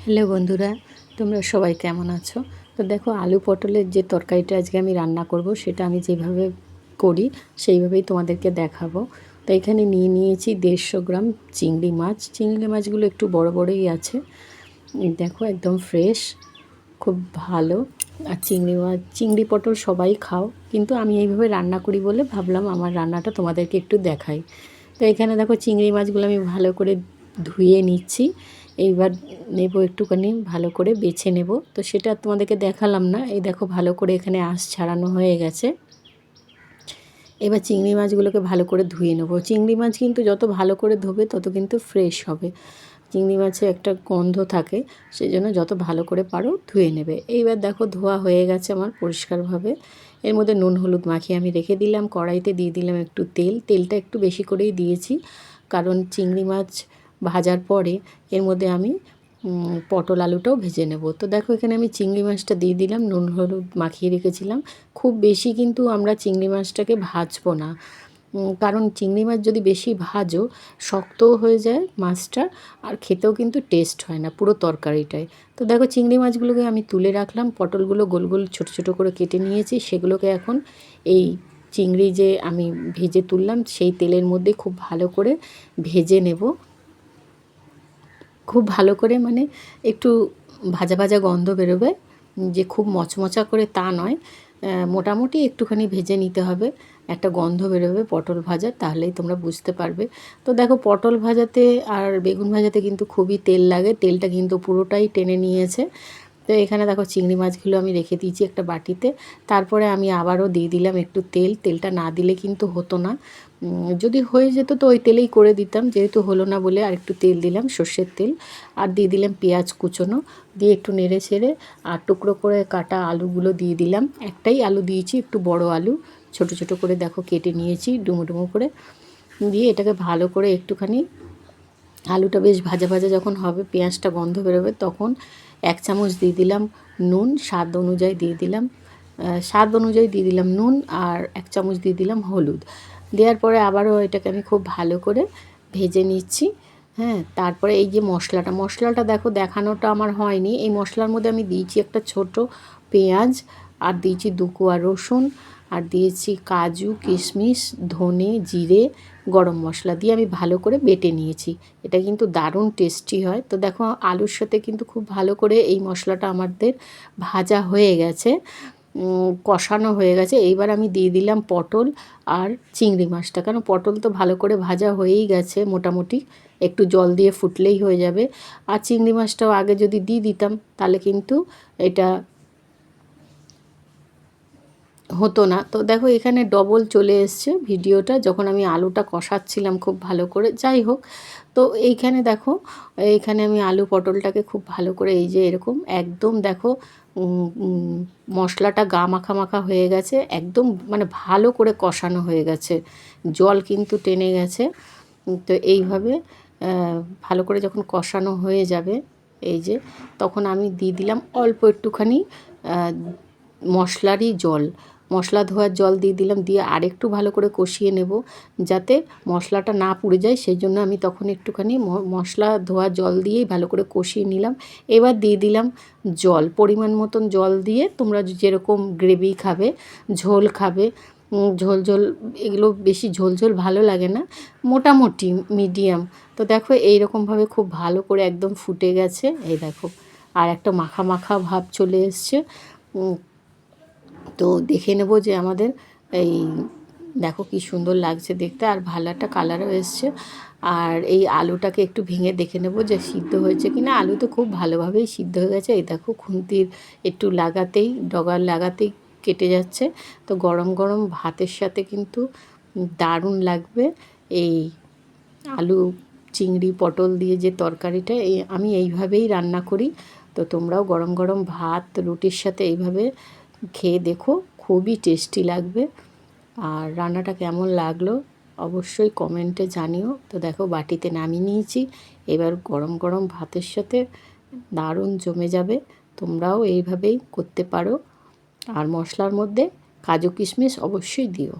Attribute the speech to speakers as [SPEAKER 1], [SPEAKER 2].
[SPEAKER 1] Hello বন্ধুরা, তোমরা সবাই কেমন আছো? তো দেখো, আলু পটলের যে তরকারিটা আজকে আমি রান্না করব সেটা আমি যেভাবে করি সেইভাবেই তোমাদেরকে দেখাবো। তো এখানে নিয়েছি 150 গ্রাম চিংড়ি মাছ। চিংড়ি মাছগুলো একটু বড় বড়ই আছে। এই দেখো, একদম ফ্রেশ, খুব ভালো। আর চিংড়ি মাছ, চিংড়ি পটল সবাই খাও, কিন্তু আমি এইভাবে রান্না করি বলে ভাবলাম আমার রান্নাটা তোমাদেরকে একটু দেখাই। তো এখানে দেখো, চিংড়ি মাছগুলো আমি ভালো করে ধুয়ে নিচ্ছি। এইবার নেব একটুখানি ভালো করে বেছে নেব। তো সেটা তোমাদেরকে দেখালাম না। এই দেখো, ভালো করে এখানে আঁশ ছাড়ানো হয়ে গেছে। এবার চিংড়ি মাছগুলোকে ভালো করে ধুয়ে নেব। চিংড়ি মাছ কিন্তু যত ভালো করে ধোবে তত কিন্তু ফ্রেশ হবে। চিংড়ি মাছে একটা গন্ধ থাকে, সেই জন্য যত ভালো করে পারো ধুয়ে নেবে। এইবার দেখো, ধোয়া হয়ে গেছে আমার পরিষ্কারভাবে। এর মধ্যে নুন হলুদ মাখিয়ে আমি রেখে দিলাম। কড়াইতে দিয়ে দিলাম একটু তেল। তেলটা একটু বেশি করেই দিয়েছি, কারণ চিংড়ি মাছ ভাজার পরে এর মধ্যে আমি পটল আলুটাও ভেজে নেব। তো দেখো, এখানে আমি চিংড়ি মাছটা দিয়ে দিলাম, নুন হলুদ মাখিয়ে রেখেছিলাম। খুব বেশি কিন্তু আমরা চিংড়ি মাছটাকে ভাজবো না, কারণ চিংড়ি মাছ যদি বেশি ভাজো শক্তও হয়ে যায় মাছটা, আর খেতেও কিন্তু টেস্ট হয় না পুরো তরকারিটায়। তো দেখো, চিংড়ি মাছগুলোকে আমি তুলে রাখলাম। পটলগুলো গোল গোল ছোট ছোট করে কেটে নিয়েছি। সেগুলোকে এখন এই চিংড়ি যে আমি ভেজে তুললাম সেই তেলের মধ্যে খুব ভালো করে ভেজে নেব। খুব ভালো করে, মানে একটু ভাজা ভাজা গন্ধ বেরোবে, যে খুব মচমচা করে তা নয়, মোটামুটি একটুখানি ভেজে নিতে হবে। একটা গন্ধ বেরোবে পটল ভাজার, তাহলেই তোমরা বুঝতে পারবে। তো দেখো, পটল ভাজাতে আর বেগুন ভাজাতে কিন্তু খুবই তেল লাগে। তেলটা কিন্তু পুরোটাই টেনে নিয়েছে। তো এখানে দেখো, চিংড়ি মাছগুলো আমি রেখে দিয়েছি একটা বাটিতে। তারপরে আমি আবারও দিয়ে দিলাম একটু তেল। তেলটা না দিলে কিন্তু হতো না। যদি হয়ে যেত তো ওই তেলেই করে দিতাম, যেহেতু হলো না বলে আর একটু তেল দিলাম, সর্ষের তেল। আর দিয়ে দিলাম পেঁয়াজ কুচোনো, দিয়ে একটু নেড়ে ছেড়ে আর টুকরো করে কাটা আলুগুলো দিয়ে দিলাম। একটাই আলু দিয়েছি, একটু বড় আলু, ছোট ছোট করে দেখো কেটে নিয়েছি ডুমো ডুমো করে। দিয়ে এটাকে ভালো করে একটুখানি, আলুটা বেশ ভাজা ভাজা যখন হবে, পেঁয়াজটা গন্ধ বেরোবে, তখন 1 চামচ দিয়ে দিলাম নুন, স্বাদ অনুযায়ী দিয়ে দিলাম, নুন। আর 1 চামচ দিয়ে দিলাম হলুদ। দেওয়ার পরে আবারও এটাকে আমি খুব ভালো করে ভেজে নিচ্ছি। হ্যাঁ, তারপরে এই যে মশলাটা দেখো, দেখানোটা আমার হয়নি। এই মশলার মধ্যে আমি দিয়েছি একটা ছোট পেঁয়াজ, আর দিয়েছি 2 কোয়া রসুন, আর দিয়েছি কাজু কিশমিশ, ধনে, জিরে, গরম মশলা দিয়ে আমি ভালো করে বেটে নিয়েছি। এটা কিন্তু দারুণ টেস্টি হয়। তো দেখো, আলুর সাথে কিন্তু খুব ভালো করে এই মশলাটা আমাদের ভাজা হয়ে গেছে, কষানো হয়ে গেছে। এইবার আমি দিয়ে দিলাম পটল আর চিংড়ি মাছটা, কারণ পটল তো ভালো করে ভাজা হয়েই গেছে মোটামুটি, একটু জল দিয়ে ফুটলেই হয়ে যাবে। আর চিংড়ি মাছটাও আগে যদি দিয়ে দিতাম তাহলে কিন্তু এটা হতো না। তো দেখো, এখানে ডবল চলে এসছে ভিডিওটা যখন আমি আলুটা কষাচ্ছিলাম খুব ভালো করে। যাই হোক, তো এইখানে দেখো, এইখানে আমি আলু পটলটাকে খুব ভালো করে, এই যে এরকম একদম দেখো, মশলাটা গা মাখা মাখা হয়ে গেছে, একদম মানে ভালো করে কষানো হয়ে গেছে, জল কিন্তু টেনে গেছে। তো এইভাবে ভালো করে যখন কষানো হয়ে যাবে, এই যে, তখন আমি দিয়ে দিলাম অল্প একটুখানি মশলারই জল, মশলা ধোয়ার জল দিয়ে দিলাম। দিয়ে আরেকটু ভালো করে কষিয়ে নেব, যাতে মশলাটা না পুড়ে যায়, সেই জন্য আমি তখন একটুখানি মশলা ধোয়া জল দিয়েই ভালো করে কষিয়ে নিলাম। এবার দিয়ে দিলাম জল, পরিমাণ মতন জল দিয়ে, তোমরা যেরকম গ্রেভি খাবে, ঝোল খাবে, ঝোল ঝোল, এগুলো বেশি ঝোল ঝোল ভালো লাগে না, মোটামুটি মিডিয়াম। তো দেখো, এইরকমভাবে খুব ভালো করে একদম ফুটে গেছে। এই দেখো, আর একটা মাখা মাখা ভাব চলে এসছে। তো দেখে নেব যে আমাদের এই, দেখো কি সুন্দর লাগছে দেখতে, আর ভালো একটা কালারও এসছে। আর এই আলুটাকে একটু ভেঙে দেখে নেব যে সিদ্ধ হয়েছে কি না। আলু তো খুব ভালোভাবেই সিদ্ধ হয়ে গেছে। এই দেখো, খুন্তির একটু লাগাতেই, ডগার লাগাতেই কেটে যাচ্ছে। তো গরম গরম ভাতের সাথে কিন্তু দারুণ লাগবে এই আলু চিংড়ি পটল দিয়ে যে তরকারিটা। আমি এইভাবেই রান্না করি। তো তোমরাও গরম গরম ভাত রুটির সাথে এইভাবে খেয়ে দেখো, খুবই টেস্টি লাগবে। আর রান্নাটা কেমন লাগলো অবশ্যই কমেন্টে জানিও। তো দেখো, বাটিতে নামিয়ে নিয়েছি। এবার গরম গরম ভাতের সাথে দারুণ জমে যাবে। তোমরাও এইভাবেই করতে পারো। আর মশলার মধ্যে কাজু কিশমিশ অবশ্যই দিও।